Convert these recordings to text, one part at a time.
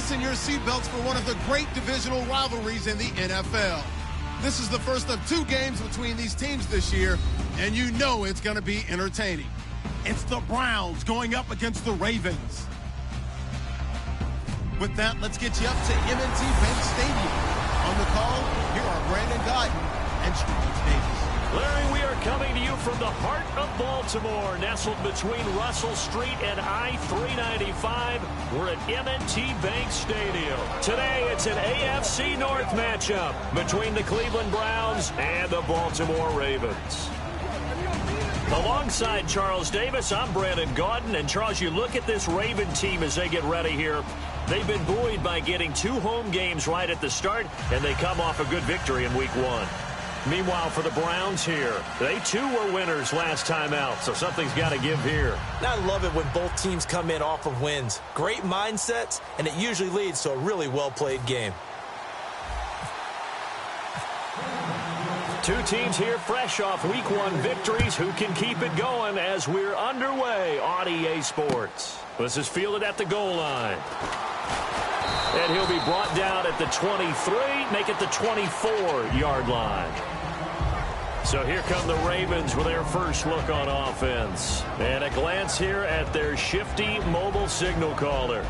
Fasten your seatbelts for one of the great divisional rivalries in the NFL. This is the first of 2 games between these teams this year, and you know it's going to be entertaining. It's the Browns going up against the Ravens. With that, let's get you up to M&T Bank Stadium. On the call, here are Brandon Guyton and Charles Davis. Larry, we are coming to you from the heart of Baltimore, nestled between Russell Street and I-395. We're at M&T Bank Stadium. Today, it's an AFC North matchup between the Cleveland Browns and the Baltimore Ravens. Alongside Charles Davis, I'm Brandon Guyton. And Charles, you look at this Raven team as they get ready here. They've been buoyed by getting 2 home games right at the start, and they come off a good victory in Week 1. Meanwhile, for the Browns here, they too were winners last time out, so something's got to give here. I love it when both teams come in off of wins. Great mindsets, and it usually leads to a really well-played game. 2 teams here fresh off Week 1 victories. Who can keep it going as we're underway on EA Sports? This is fielded at the goal line. And he'll be brought down at the 23, make it the 24-yard line. So here come the Ravens with their first look on offense. And a glance here at their shifty mobile signal caller.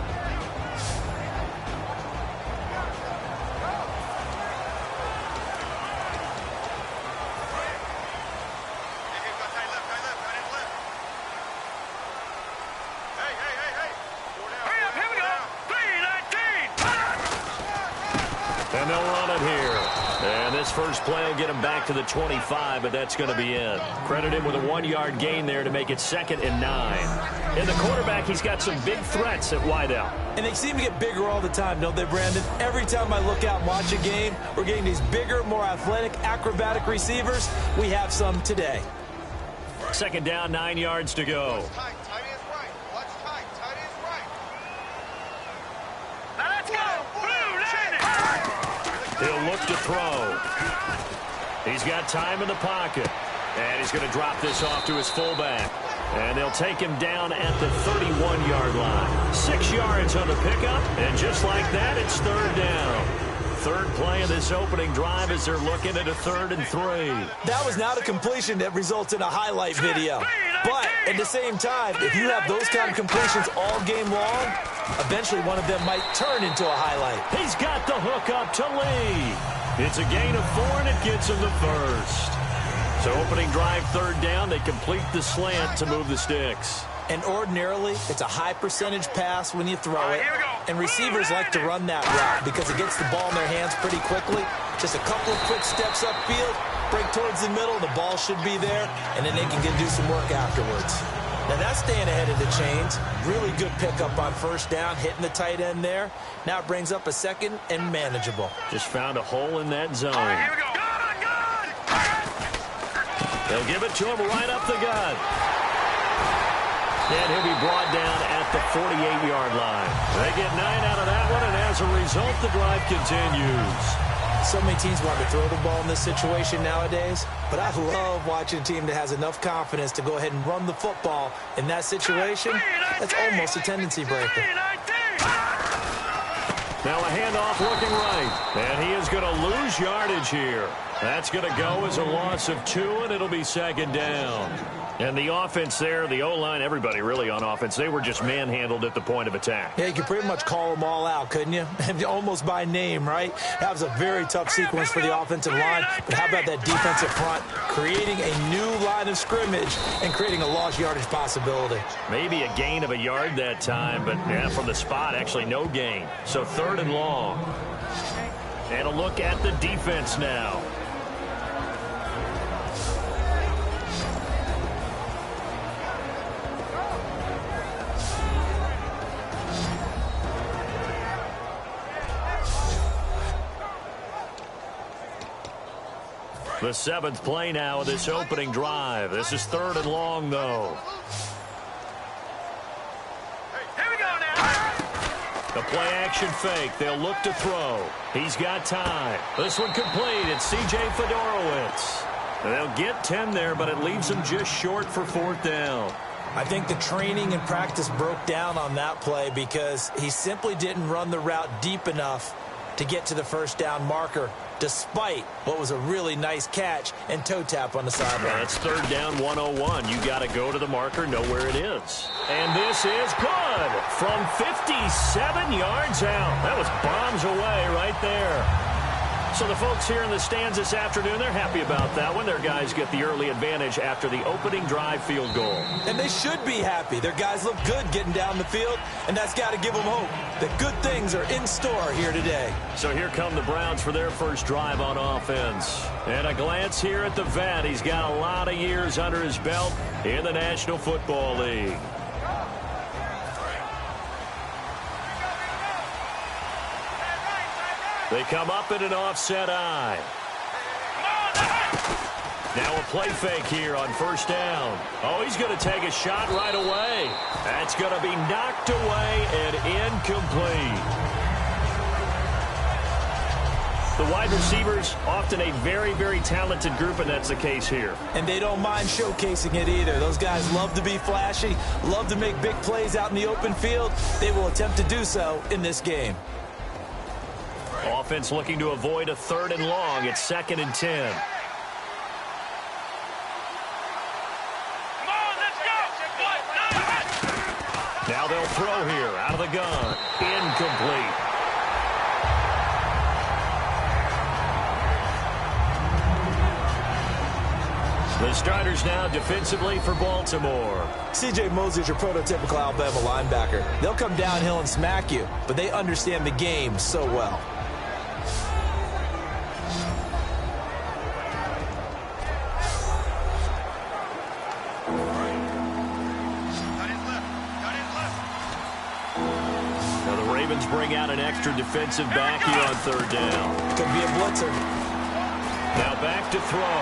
And they'll run it here. And this first play will get him back to the 25, but that's going to be it. Credit him with a 1-yard gain there to make it 2nd and 9. And the quarterback, he's got some big threats at wideout. And they seem to get bigger all the time, don't they, Brandon? Every time I look out and watch a game, we're getting these bigger, more athletic, acrobatic receivers. We have some today. 2nd down, 9 yards to go. He'll look to throw. He's got time in the pocket. And he's going to drop this off to his fullback. And they'll take him down at the 31-yard line. 6 yards on the pickup. And just like that, it's 3rd down. 3rd play of this opening drive as they're looking at a 3rd and 3. That was not a completion that results in a highlight video. But at the same time, if you have those kind of completions all game long, eventually one of them might turn into a highlight. He's got the hook up to Lee. It's a gain of 4, and it gets him the first. So opening drive, 3rd down. They complete the slant to move the sticks. And ordinarily, it's a high percentage pass when you throw it. And receivers like to run that route because it gets the ball in their hands pretty quickly. Just a couple of quick steps upfield, break towards the middle, the ball should be there, and then they can do some work afterwards. Now that's staying ahead of the chains. Really good pickup on 1st down, hitting the tight end there. Now it brings up a 2nd and manageable. Just found a hole in that zone. Here we go. They'll give it to him right up the gut. And he'll be brought down at the 48-yard line. They get 9 out of that one, and as a result, the drive continues. So many teams want to throw the ball in this situation nowadays, but I love watching a team that has enough confidence to go ahead and run the football in that situation. That's almost a tendency breaker. Now a handoff looking right, and he is going to lose yardage here. That's going to go as a loss of 2, and it'll be 2nd down. And the offense there, the O-line, everybody really on offense, they were just manhandled at the point of attack. Yeah, you could pretty much call them all out, couldn't you? Almost by name, right? That was a very tough sequence for the offensive line. But how about that defensive front creating a new line of scrimmage and creating a lost yardage possibility? Maybe a gain of a yard that time, but yeah, from the spot, actually no gain. So 3rd and long. And a look at the defense now. The 7th play now of this opening drive. This is 3rd and long, though. Here we go now. The play-action fake. They'll look to throw. He's got time. This one complete. It's C.J. Fedorowicz. They'll get 10 there, but it leaves them just short for 4th down. I think the training and practice broke down on that play because he simply didn't run the route deep enough to get to the first down marker, despite what was a really nice catch and toe tap on the sideline. That's third down 101. You got to go to the marker, know where it is. And this is good from 57 yards out. That was bombs away right there. So the folks here in the stands this afternoon, they're happy about that one. Their guys get the early advantage after the opening drive field goal. And they should be happy. Their guys look good getting down the field, and that's got to give them hope that good things are in store here today. So here come the Browns for their first drive on offense. And a glance here at the vet. He's got a lot of years under his belt in the National Football League. They come up in an offset eye. Now a play fake here on first down. Oh, he's going to take a shot right away. That's going to be knocked away and incomplete. The wide receivers, often a very, very talented group, and that's the case here. And they don't mind showcasing it either. Those guys love to be flashy, love to make big plays out in the open field. They will attempt to do so in this game. Offense looking to avoid a third and long. It's 2nd and 10. Now they'll throw here out of the gun. Incomplete. The starters now defensively for Baltimore. C.J. Mosley's your prototypical Alabama linebacker. They'll come downhill and smack you, but they understand the game so well. Bring out an extra defensive back here on third down. Could be a blitzer. Now back to throw.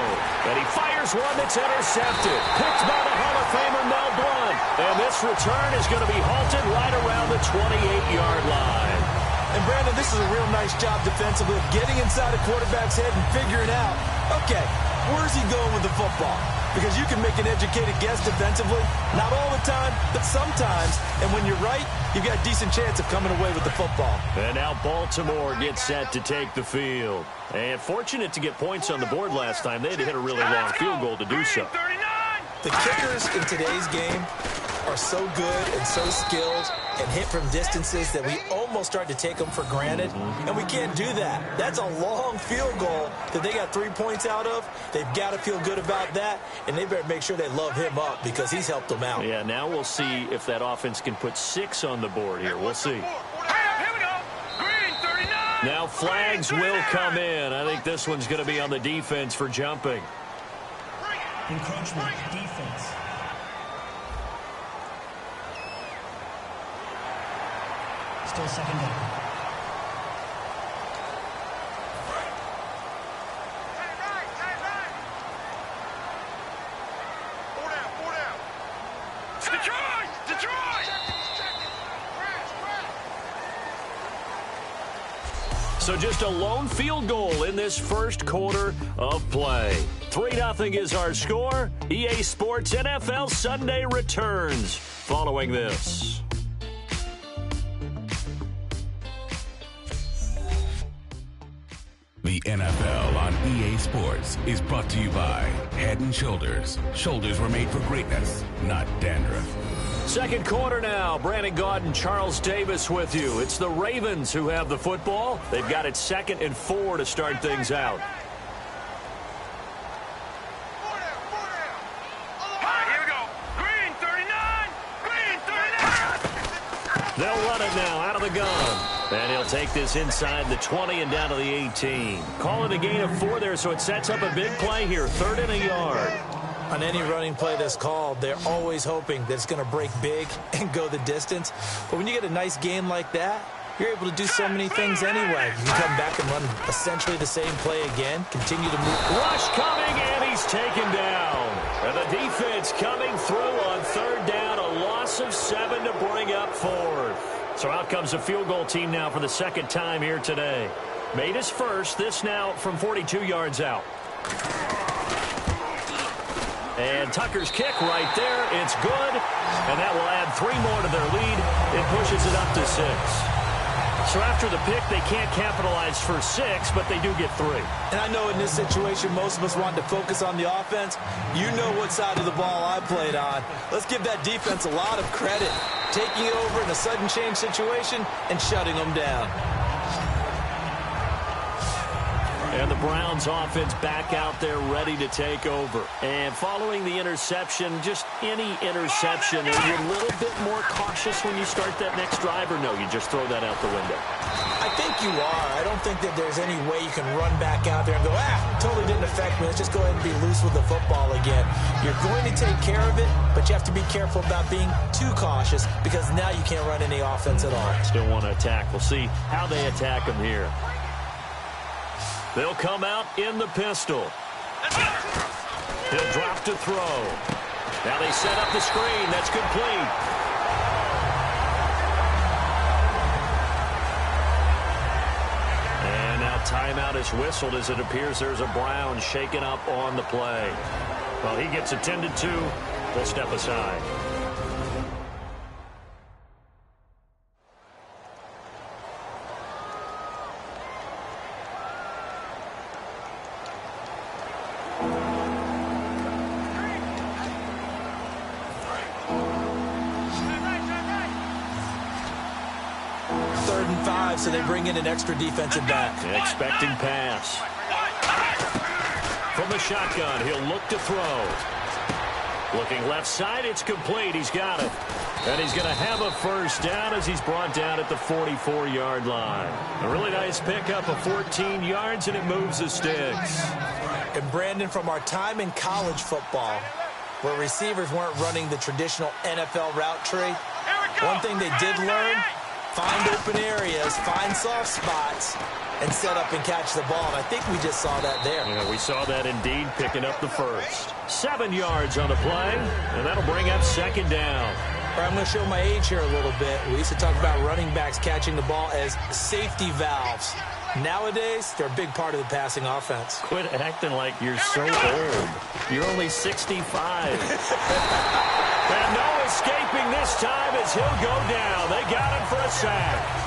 And he fires one that's intercepted. Picked by the Hall of Famer Mel Blount. And this return is going to be halted right around the 28-yard line. And Brandon, this is a real nice job defensively of getting inside a quarterback's head and figuring out, okay, where's he going with the football? Because you can make an educated guess defensively. Not all the time, but sometimes. And when you're right, you've got a decent chance of coming away with the football. And now Baltimore gets set to take the field. And fortunate to get points on the board last time. They had to hit a really long field goal to do so. The kickers in today's game are so good and so skilled and hit from distances that we almost start to take them for granted. And we can't do that. That's a long field goal that they got 3 points out of. They've got to feel good about that, and they better make sure they love him up because he's helped them out. Yeah, now we'll see if that offense can put 6 on the board here. We'll see. Now flags will come in. I think this one's going to be on the defense for jumping. Encroachment defense. Still second down. So just a lone field goal in this first quarter of play. 3-0 is our score. EA Sports NFL Sunday returns following this. The NFL on EA Sports is brought to you by Head & Shoulders. Shoulders were made for greatness, not dandruff. Second quarter now. Brandon Gaud and Charles Davis with you. It's the Ravens who have the football. They've got it 2nd and 4 to start things out. They'll run it now out of the gun. And he'll take this inside the 20 and down to the 18. Calling a gain of 4 there, so it sets up a big play here. 3rd and a yard. On any running play that's called, they're always hoping that it's going to break big and go the distance. But when you get a nice gain like that, you're able to do so many things anyway. You can come back and run essentially the same play again, continue to move. Rush coming, and he's taken down. And the defense coming through on 3rd down, a loss of 7 to bring up 4th. So out comes a field goal team now for the 2nd time here today. Made his first, this now from 42 yards out. And Tucker's kick right there. It's good. And that will add 3 more to their lead. It pushes it up to 6. So after the pick, they can't capitalize for 6, but they do get 3. And I know in this situation, most of us want to focus on the offense. You know what side of the ball I played on. Let's give that defense a lot of credit. Taking over in a sudden change situation and shutting them down. And the Browns offense back out there ready to take over. And following the interception, just any interception, are you a little bit more cautious when you start that next drive, or no, you just throw that out the window? I think you are. I don't think that there's any way you can run back out there and go, totally didn't affect me. Let's just go ahead and be loose with the football again. You're going to take care of it, but you have to be careful about being too cautious because now you can't run any offense at all. Still want to attack. We'll see how they attack them here. They'll come out in the pistol. He'll drop to throw. Now they set up the screen. That's complete. And now timeout is whistled as it appears there's a Brown shaken up on the play. Well, he gets attended to. We'll step aside. So they bring in an extra defensive back. Expecting pass. From the shotgun, he'll look to throw. Looking left side, it's complete. He's got it. And he's going to have a first down as he's brought down at the 44-yard line. A really nice pickup of 14 yards, and it moves the sticks. And Brandon, from our time in college football, where receivers weren't running the traditional NFL route tree, one thing they did learn, find open areas, find soft spots, and set up and catch the ball. And I think we just saw that there. Yeah, we saw that indeed, picking up the first. 7 yards on the play, and that'll bring up second down. All right, I'm going to show my age here a little bit. We used to talk about running backs catching the ball as safety valves. Nowadays, they're a big part of the passing offense. Quit acting like you're so old. You're only 65. And no escaping this time as he'll go down. They got him for a sack.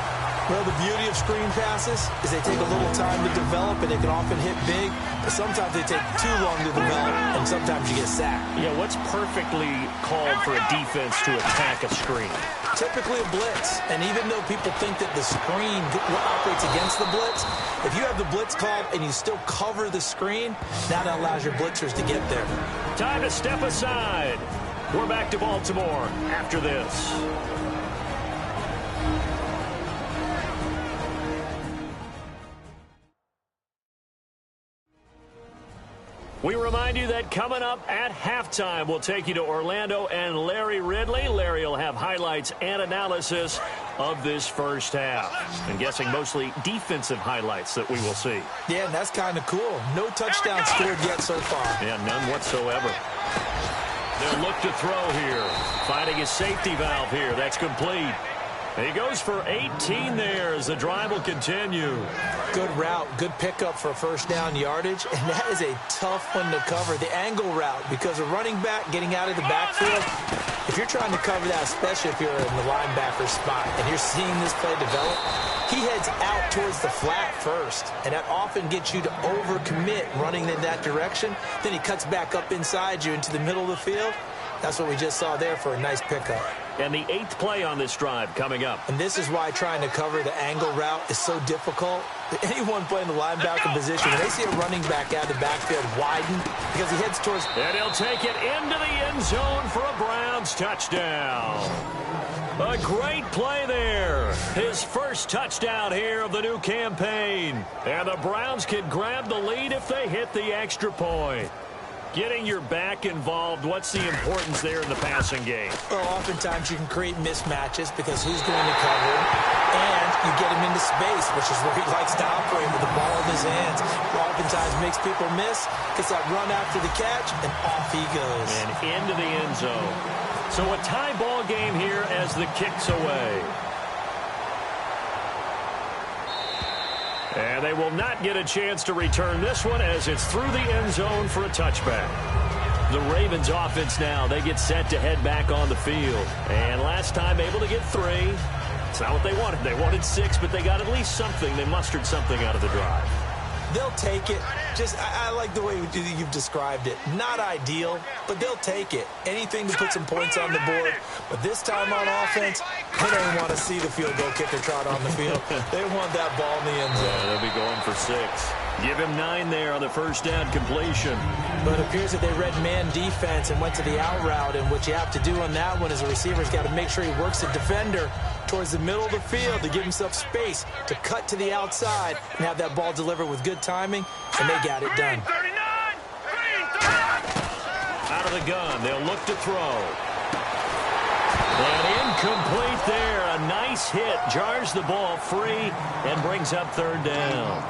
Well, the beauty of screen passes is they take a little time to develop, and they can often hit big, but sometimes they take too long to develop, and sometimes you get sacked. Yeah, what's perfectly called for a defense to attack a screen? Typically a blitz, and even though people think that the screen operates against the blitz, if you have the blitz called and you still cover the screen, that allows your blitzers to get there. Time to step aside. We're back to Baltimore after this. We remind you that coming up at halftime, we'll take you to Orlando and Larry Ridley. Larry will have highlights and analysis of this first half. I'm guessing mostly defensive highlights that we will see. Yeah, and that's kind of cool. No touchdown scored yet so far. Yeah, none whatsoever. They'll look to throw here. Finding his safety valve here. That's complete. He goes for 18 there as the drive will continue. Good route, good pickup for first down yardage, and that is a tough one to cover. The angle route, because a running back getting out of the backfield, if you're trying to cover that, especially if you're in the linebacker spot and you're seeing this play develop, he heads out towards the flat first, and that often gets you to overcommit running in that direction. Then he cuts back up inside you into the middle of the field. That's what we just saw there for a nice pickup. And the 8th play on this drive coming up. And this is why trying to cover the angle route is so difficult. Anyone playing the linebacker position, when they see a running back out of the backfield widen, because he heads towards... And he'll take it into the end zone for a Browns touchdown. A great play there. His first touchdown here of the new campaign. And the Browns can grab the lead if they hit the extra point. Getting your back involved, what's the importance there in the passing game? Well, oftentimes you can create mismatches because who's going to cover him, and you get him into space, which is where he likes to operate with the ball in his hands. Oftentimes makes people miss, gets that run after the catch, and off he goes. And into the end zone. So a tie ball game here as the kick's away. And they will not get a chance to return this one as it's through the end zone for a touchback. The Ravens offense now, they get set to head back on the field. And last time able to get 3. It's not what they wanted. They wanted 6, but they got at least something. They mustered something out of the drive. They'll take it. I like the way you've described it. Not ideal, but they'll take it. Anything to put some points on the board. But this time on offense, they don't want to see the field goal kicker trot on the field. They want that ball in the end zone. Yeah, they'll be going for 6. Give him 9 there on the first down completion. But it appears that they read man defense and went to the out route. And what you have to do on that one is a receiver's got to make sure he works the defender towards the middle of the field to give himself space to cut to the outside and have that ball delivered with good timing, and they got it done. Out of the gun, they'll look to throw. And incomplete there. A nice hit. Jars the ball free and brings up 3rd down.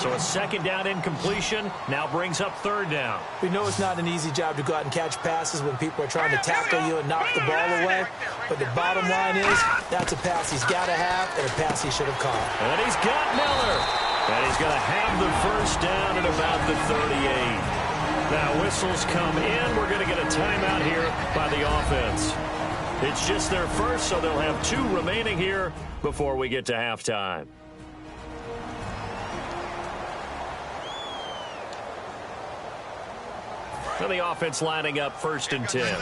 So a 2nd down incompletion now brings up 3rd down. We know it's not an easy job to go out and catch passes when people are trying to tackle you and knock the ball away. But the bottom line is that's a pass he's got to have and a pass he should have caught. And he's got Miller. And he's going to have the first down at about the 38. Now whistles come in. We're going to get a timeout here by the offense. It's just their first, so they'll have 2 remaining here before we get to halftime. And the offense lining up 1st and 10.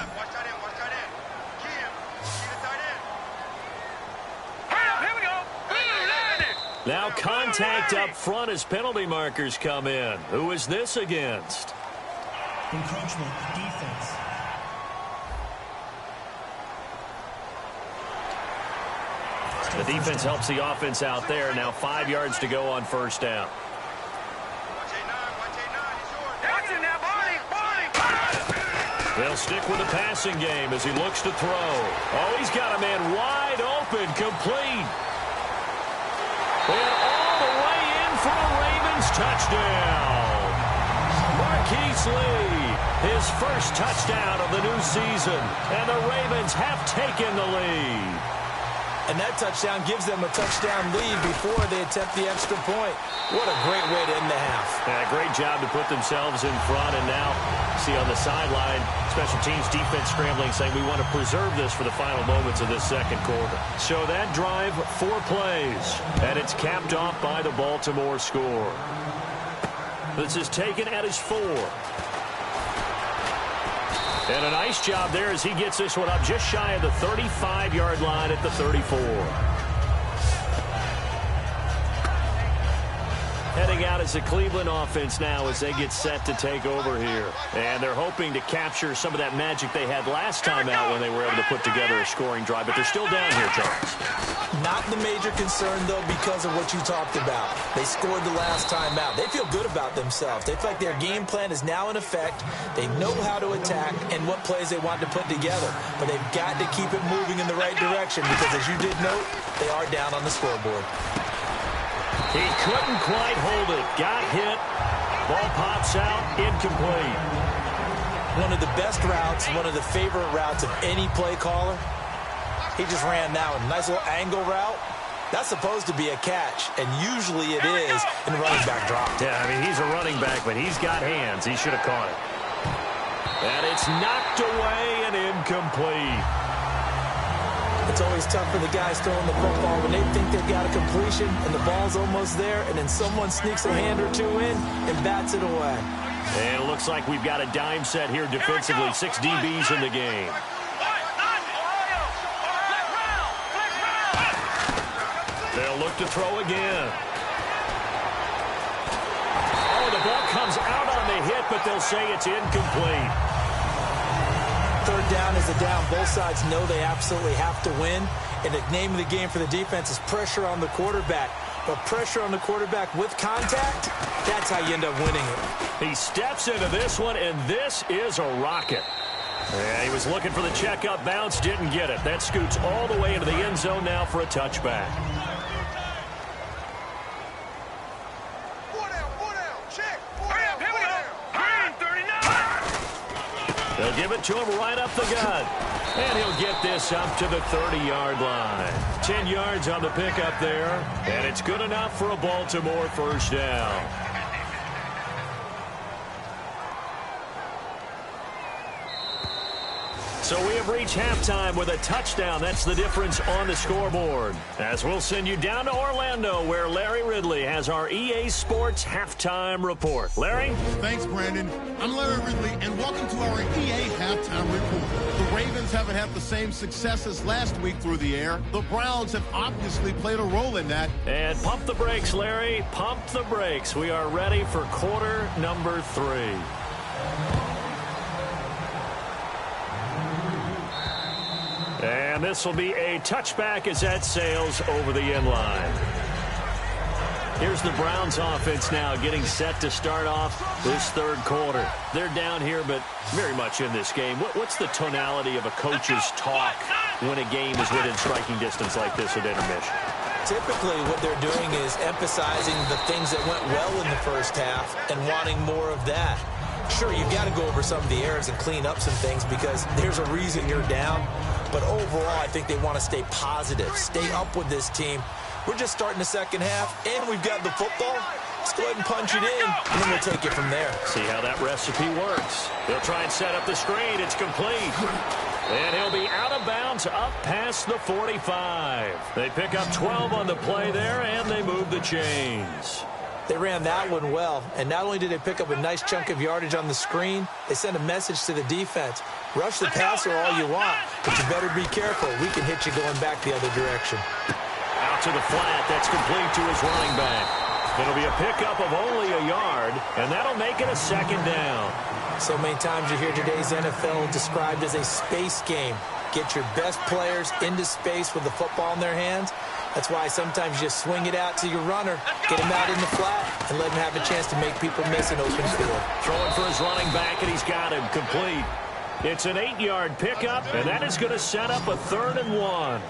Now contact up front as penalty markers come in. Who is this against? Encroachment defense. The defense helps the offense out there. Now 5 yards to go on first down. They'll stick with the passing game as he looks to throw. Oh, he's got a man wide open, complete. And all the way in for a Ravens touchdown. Marquise Lee, his first touchdown of the new season. And the Ravens have taken the lead. And that touchdown gives them a touchdown lead before they attempt the extra point. What a great way to end the half. Yeah, great job to put themselves in front. And now, see on the sideline, special teams defense scrambling, saying we want to preserve this for the final moments of this 2nd quarter. So that drive, 4 plays. And it's capped off by the Baltimore score. This is taken at his 4. And a nice job there as he gets this one up just shy of the 35-yard line at the 34. Heading out as the Cleveland offense now as they get set to take over here. And they're hoping to capture some of that magic they had last time out when they were able to put together a scoring drive. But they're still down here, Charles. Not the major concern, though, because of what you talked about. They scored the last time out. They feel good about themselves. They feel like their game plan is now in effect. They know how to attack and what plays they want to put together. But they've got to keep it moving in the right direction because, as you did note, they are down on the scoreboard. He couldn't quite hold it. Got hit. Ball pops out. Incomplete. One of the best routes, one of the favorite routes of any play caller. He just ran that one. Nice little angle route. That's supposed to be a catch, and usually it is in running back drop. Yeah, I mean, he's a running back, but he's got hands. He should have caught it. And it's knocked away and incomplete. It's always tough for the guys throwing the football when they think they've got a completion and the ball's almost there, and then someone sneaks a hand or 2 in and bats it away. And it looks like we've got a dime set here defensively. 6 DBs in the game. They'll look to throw again. Oh, the ball comes out on the hit, but they'll say it's incomplete. 3rd down is a down. Both sides know they absolutely have to win. And the name of the game for the defense is pressure on the quarterback. But pressure on the quarterback with contact, that's how you end up winning it. He steps into this one, and this is a rocket. Yeah, he was looking for the checkup bounce, didn't get it. That scoots all the way into the end zone now for a touchback. They'll give it to him right up the gut. And he'll get this up to the 30-yard line. 10 yards on the pickup there. And it's good enough for a Baltimore first down. So we have reached halftime with a touchdown. That's the difference on the scoreboard. As we'll send you down to Orlando, where Larry Ridley has our EA Sports Halftime Report. Larry? Thanks, Brandon. I'm Larry Ridley, and welcome to our EA Halftime Report. The Ravens haven't had the same success as last week through the air. The Browns have obviously played a role in that. And pump the brakes, Larry. Pump the brakes. We are ready for quarter number 3. And this will be a touchback as that sails over the end line. Here's the Browns offense now getting set to start off this third quarter. They're down here, but very much in this game. What's the tonality of a coach's talk when a game is within striking distance like this at intermission? Typically, what they're doing is emphasizing the things that went well in the first half and wanting more of that. Sure, you've got to go over some of the errors and clean up some things because there's a reason you're down. But overall, I think they want to stay positive, stay up with this team. We're just starting the second half, and we've got the football. Let's go ahead and punch it in, and then we'll take it from there. See how that recipe works. They'll try and set up the screen. It's complete. And he'll be out of bounds up past the 45. They pick up 12 on the play there, and they move the chains. They ran that one well, and not only did they pick up a nice chunk of yardage on the screen, they sent a message to the defense. Rush the passer all you want, but you better be careful. We can hit you going back the other direction. Out to the flat. That's complete to his running back. It'll be a pickup of only a yard, and that'll make it a second down. So many times you hear today's NFL described as a space game. Get your best players into space with the football in their hands. That's why sometimes you just swing it out to your runner, get him out in the flat, and let him have a chance to make people miss an open field. Throwing for his running back, and he's got him complete. It's an 8-yard pickup, and that is going to set up a 3rd and 1.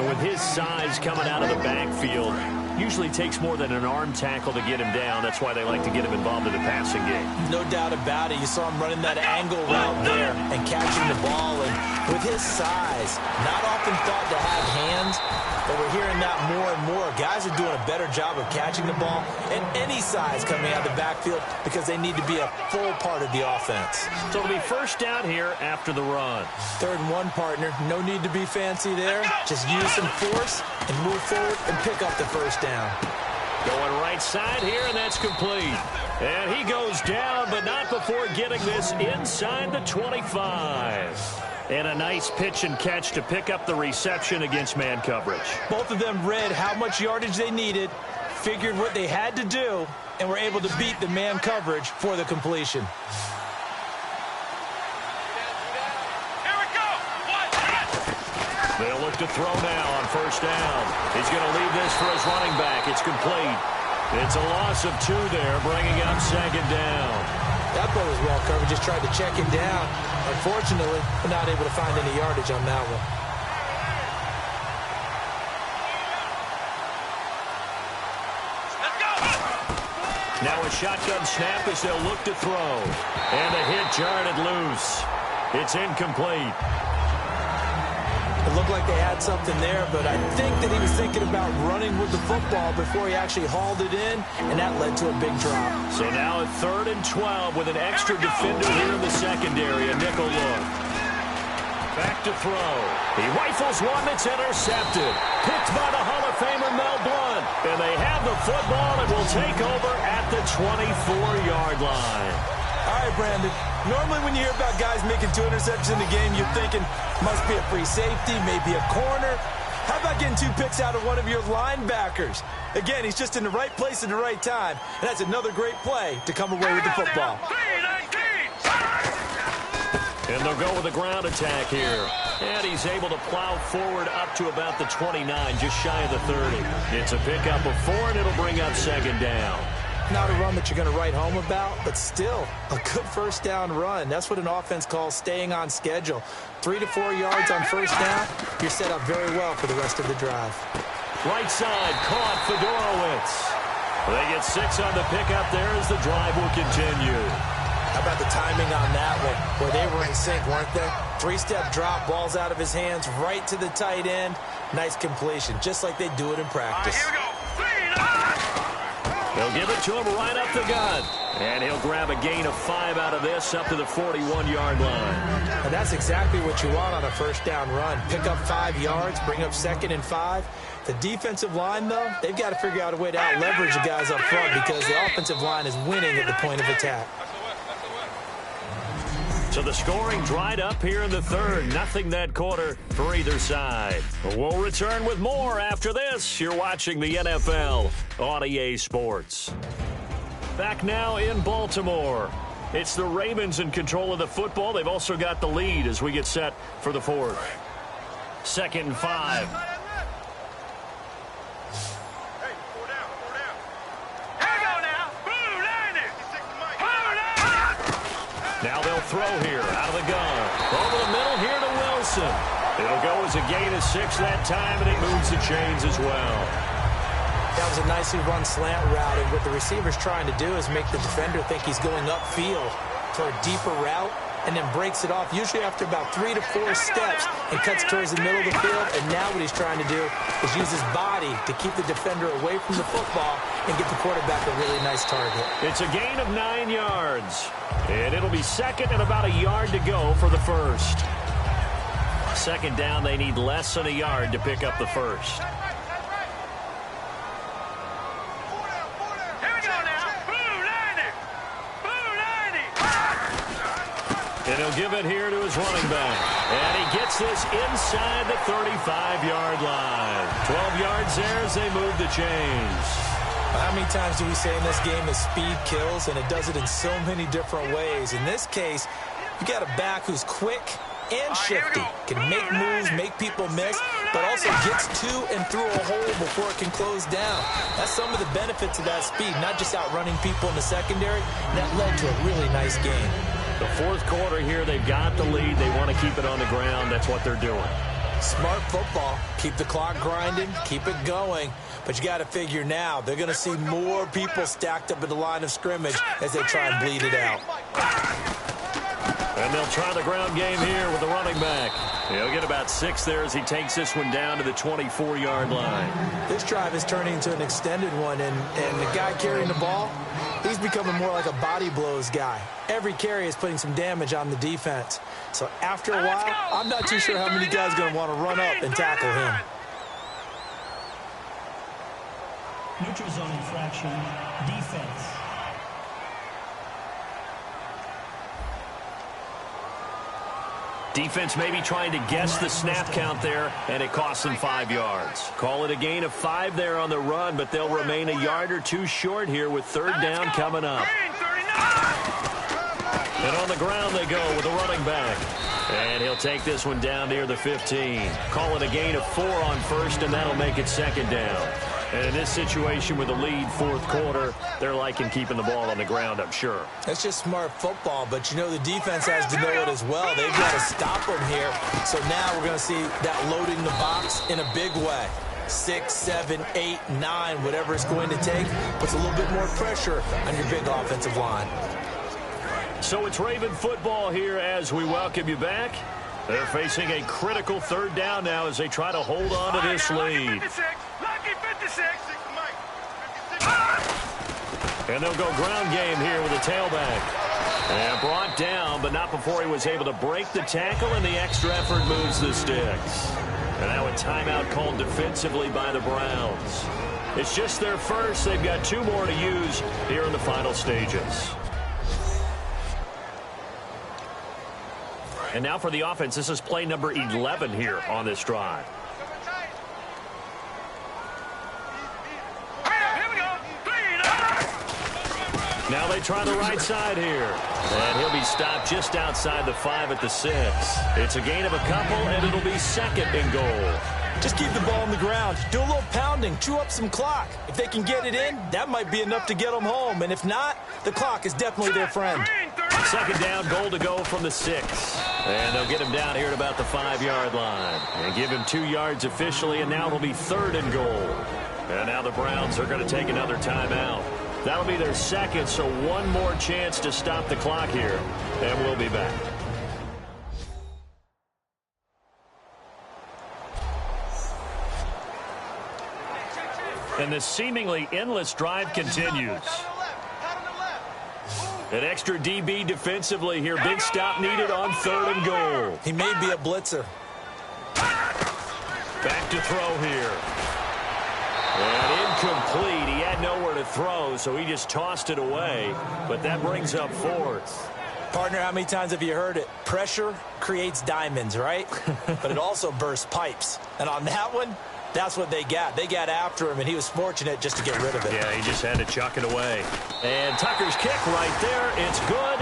And with his size coming out of the backfield, usually takes more than an arm tackle to get him down. That's why they like to get him involved in the passing game. No doubt about it. You saw him running that angle route there and catching the ball. And with his size, not often thought to have hands, but we're hearing that more and more. Guys are doing a better job of catching the ball and any size coming out of the backfield because they need to be a full part of the offense. So it'll be first down here after the run. 3rd and 1, partner. No need to be fancy there. Just use some force and move forward and pick up the first down. Going right side here, and that's complete. And he goes down, but not before getting this inside the 25. And a nice pitch and catch to pick up the reception against man coverage. Both of them read how much yardage they needed, figured what they had to do, and were able to beat the man coverage for the completion. They'll look to throw now on first down. He's going to leave this for his running back. It's complete. It's a loss of 2 there, bringing up 2nd down. That play was well covered. Just tried to check it down. Unfortunately, we're not able to find any yardage on that one. Now a shotgun snap as they'll look to throw. And a hit jarred it loose. It's incomplete. It looked like they had something there, but I think that he was thinking about running with the football before he actually hauled it in, and that led to a big drop. So now at 3rd and 12 with an extra defender here in the secondary, a nickel look. Back to throw. He rifles one that's intercepted. Picked by the Hall of Famer Mel Blount. And they have the football and will take over at the 24-yard line. All right, Brandon. Normally when you hear about guys making 2 interceptions in the game, you're thinking, must be a free safety, maybe a corner. How about getting 2 picks out of one of your linebackers? Again, he's just in the right place at the right time. And that's another great play to come away with the football. And they'll go with a ground attack here. And he's able to plow forward up to about the 29, just shy of the 30. It's a pickup of 4, and it'll bring up 2nd down. Not a run that you're going to write home about, but still a good first down run. That's what an offense calls staying on schedule. 3 to 4 yards on first down, you're set up very well for the rest of the drive. Right side, caught Fedorowicz. They get 6 on the pickup there as the drive will continue. How about the timing on that one, where they were in sync, weren't they? 3-step drop, ball's out of his hands, right to the tight end. Nice completion, just like they do it in practice. Here we go. 3, They'll give it to him right up the gut. And he'll grab a gain of 5 out of this up to the 41-yard line. And that's exactly what you want on a first down run. Pick up 5 yards, bring up 2nd and 5. The defensive line, though, they've got to figure out a way to out-leverage the guys up front because the offensive line is winning at the point of attack. So the scoring dried up here in the third. Nothing that quarter for either side. We'll return with more after this. You're watching the NFL on EA Sports. Back now in Baltimore. It's the Ravens in control of the football. They've also got the lead as we get set for the fourth. 2nd and 5. Now they'll throw here out of the gun. Over the middle here to Wilson. It'll go as a gain of 6 that time, and it moves the chains as well. That was a nicely run slant route, and what the receiver's trying to do is make the defender think he's going upfield for a deeper route, and then breaks it off, usually after about 3 to 4 steps, and cuts towards the middle of the field. And now what he's trying to do is use his body to keep the defender away from the football and get the quarterback a really nice target. It's a gain of 9 yards. And it'll be 2nd and about a yard to go for the first. 2nd down, they need less than a yard to pick up the first. And he'll give it here to his running back. And he gets this inside the 35-yard line. 12 yards there as they move the chains. How many times do we say in this game that speed kills, and it does it in so many different ways? In this case, you got a back who's quick and shifty, can make moves, make people miss, but also gets to and through a hole before it can close down. That's some of the benefits of that speed, not just outrunning people in the secondary. That led to a really nice game. The fourth quarter here, they've got the lead. They want to keep it on the ground. That's what they're doing. Smart football. Keep the clock grinding, keep it going. But you got to figure now, they're going to see more people stacked up at the line of scrimmage as they try and bleed it out. And they'll try the ground game here with the running back. He'll get about 6 there as he takes this one down to the 24-yard line. This drive is turning into an extended one, and the guy carrying the ball, he's becoming more like a body blows guy. Every carry is putting some damage on the defense. So after a while, I'm not too sure how many guys are going to want to run up and tackle him. Neutral zone infraction, defense. Defense maybe trying to guess the snap count there, and it costs them 5 yards. Call it a gain of 5 there on the run, but they'll remain a yard or 2 short here with 3rd down coming up. And on the ground they go with the running back. And he'll take this one down near the 15. Call it a gain of 4 on 1st, and that'll make it 2nd down. And in this situation with the lead 4th quarter, they're liking keeping the ball on the ground, I'm sure. That's just smart football, but you know the defense has to know it as well. They've got to stop them here. So now we're going to see that loading the box in a big way. 6, 7, 8, 9, whatever it's going to take, puts a little bit more pressure on your big offensive line. So it's Raven football here as we welcome you back. They're facing a critical 3rd down now as they try to hold on to this lead. And they'll go ground game here with a tailback. And brought down, but not before he was able to break the tackle, and the extra effort moves the sticks. And now a timeout called defensively by the Browns. It's just their first. They've got 2 more to use here in the final stages. And now for the offense, this is play number 11 here on this drive. Now they try the right side here. And he'll be stopped just outside the 5 at the 6. It's a gain of a couple, and it'll be 2nd and goal. Just keep the ball on the ground. Do a little pounding. Chew up some clock. If they can get it in, that might be enough to get them home. And if not, the clock is definitely their friend. 2nd down, goal to go from the 6. And they'll get him down here at about the 5-yard line. And give him 2 yards officially, and now it'll be 3rd and goal. And now the Browns are going to take another timeout. That'll be their 2nd, so 1 more chance to stop the clock here. And we'll be back. And this seemingly endless drive continues. An extra DB defensively here. Big stop needed on 3rd and goal. He may be a blitzer. Back to throw here. And incomplete. He had nowhere to throw, so he just tossed it away. But that brings up 4th. Partner, how many times have you heard it? Pressure creates diamonds, right? But it also bursts pipes. And on that one, that's what they got. They got after him, and he was fortunate just to get rid of it. Yeah, he just had to chuck it away. And Tucker's kick right there. It's good.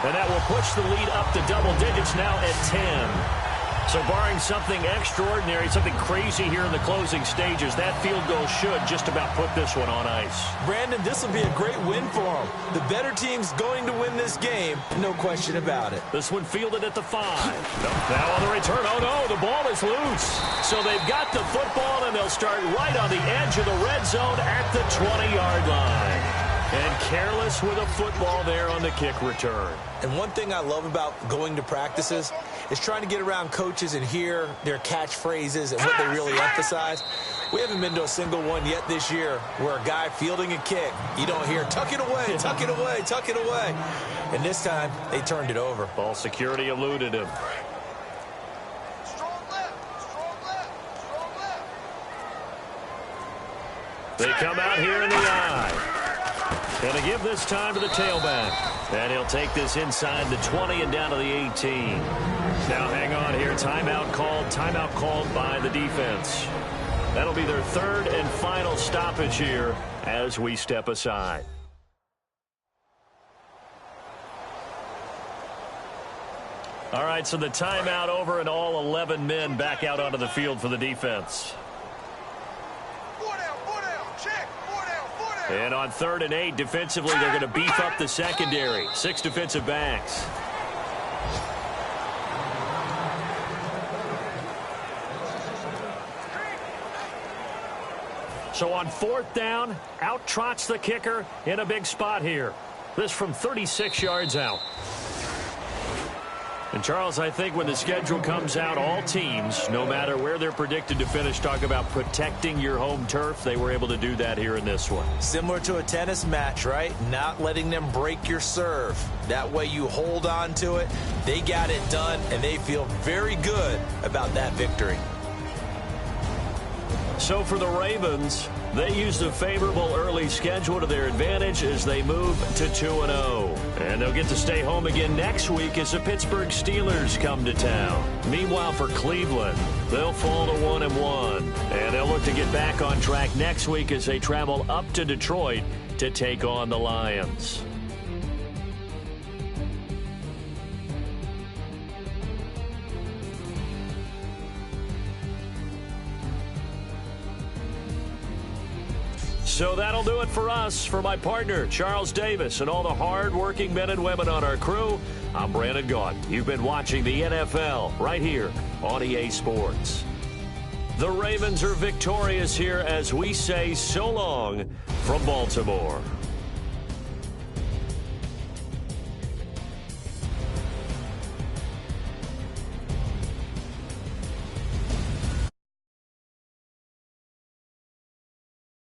And that will push the lead up to double digits now at 10. So barring something extraordinary, something crazy here in the closing stages, that field goal should just about put this one on ice. Brandon, this will be a great win for them. The better team's going to win this game, no question about it. This one fielded at the 5. Now on the return, oh no, the ball is loose. So they've got the football, and they'll start right on the edge of the red zone at the 20-yard line. And careless with a football there on the kick return. And one thing I love about going to practices is trying to get around coaches and hear their catchphrases and what they really emphasize. We haven't been to a single one yet this year where a guy fielding a kick, you don't hear, tuck it away, tuck it away, tuck it away. And this time, they turned it over. Ball security eluded him. They come out here in the I. Going to give this time to the tailback. And he'll take this inside the 20 and down to the 18. Now hang on here. Timeout called by the defense. That'll be their 3rd and final stoppage here as we step aside. All right, so the timeout over and all 11 men back out onto the field for the defense. And on 3rd and 8, defensively, they're going to beef up the secondary. 6 defensive backs. So on 4th down, out trots the kicker in a big spot here. This from 36 yards out. And, Charles, I think when the schedule comes out, all teams, no matter where they're predicted to finish, talk about protecting your home turf. They were able to do that here in this one. Similar to a tennis match, right? Not letting them break your serve. That way you hold on to it. They got it done, and they feel very good about that victory. So for the Ravens, they used a favorable early schedule to their advantage as they move to 2-0. And they'll get to stay home again next week as the Pittsburgh Steelers come to town. Meanwhile, for Cleveland, they'll fall to 1-1. And they'll look to get back on track next week as they travel up to Detroit to take on the Lions. So that'll do it for us. For my partner, Charles Davis, and all the hard-working men and women on our crew, I'm Brandon Gaudin. You've been watching the NFL right here on EA Sports. The Ravens are victorious here as we say so long from Baltimore.